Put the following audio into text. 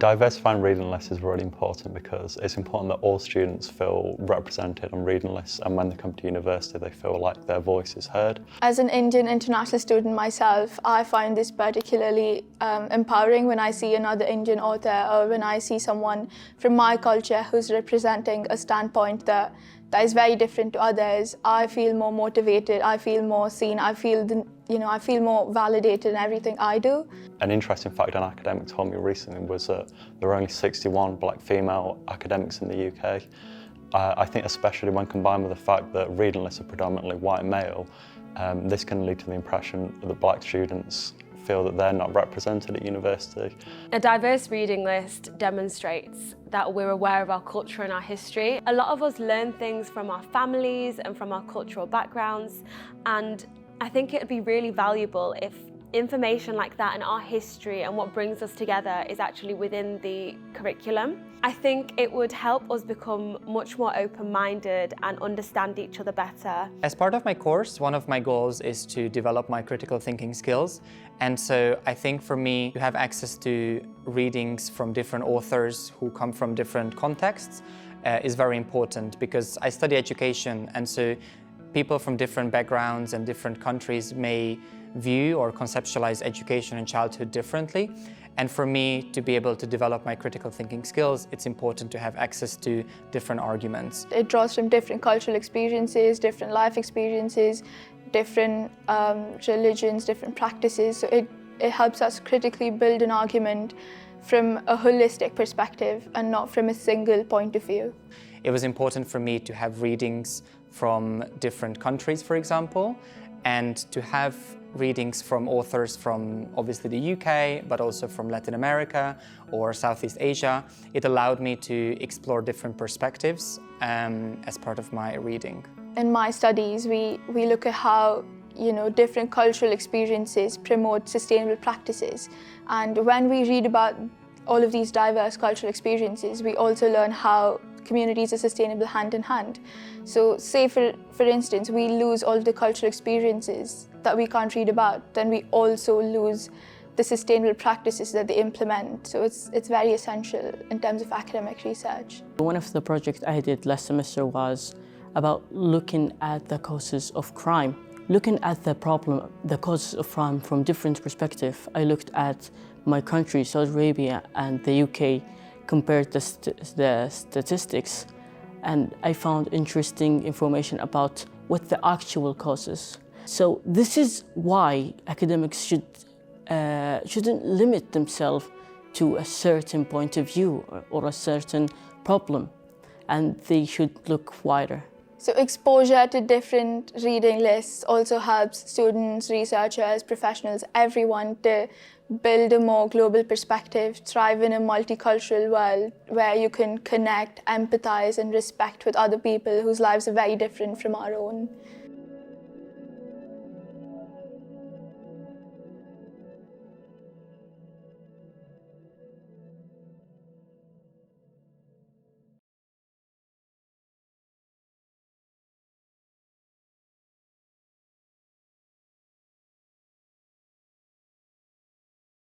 Diversifying reading lists is really important because it's important that all students feel represented on reading lists, and when they come to university they feel like their voice is heard. As an Indian international student myself, I find this particularly empowering when I see another Indian author or when I see someone from my culture who's representing a standpoint that is very different to others. I feel more motivated, I feel more seen, I feel more validated in everything I do. An interesting fact an academic told me recently was that there are only 61 black female academics in the UK. I think especially when combined with the fact that reading lists are predominantly white male, this can lead to the impression that black students feel that they're not represented at university. A diverse reading list demonstrates that we're aware of our culture and our history. A lot of us learn things from our families and from our cultural backgrounds, and I think it would be really valuable if information like that and our history and what brings us together is actually within the curriculum. I think it would help us become much more open-minded and understand each other better. As part of my course, one of my goals is to develop my critical thinking skills. And so I think for me to have access to readings from different authors who come from different contexts is very important, because I study education, and so people from different backgrounds and different countries may view or conceptualize education and childhood differently. And for me to be able to develop my critical thinking skills, it's important to have access to different arguments. It draws from different cultural experiences, different life experiences, different religions, different practices. So it helps us critically build an argument from a holistic perspective and not from a single point of view. It was important for me to have readings from different countries, for example, and to have readings from authors from obviously the UK, but also from Latin America or Southeast Asia. It allowed me to explore different perspectives as part of my reading. In my studies, we look at how different cultural experiences promote sustainable practices. And when we read about all of these diverse cultural experiences, we also learn how communities are sustainable hand in hand. So say for instance, we lose all of the cultural experiences that we can't read about, then we also lose the sustainable practices that they implement. So it's very essential in terms of academic research. One of the projects I did last semester was about looking at the causes of crime. Looking at the problem, the causes of crime from different perspectives. I looked at my country, Saudi Arabia, and the UK, compared the statistics, and I found interesting information about what the actual causes. So this is why academics shouldn't limit themselves to a certain point of view or a certain problem, and they should look wider. So exposure to different reading lists also helps students, researchers, professionals, everyone to build a more global perspective, thrive in a multicultural world where you can connect, empathize, and respect with other people whose lives are very different from our own.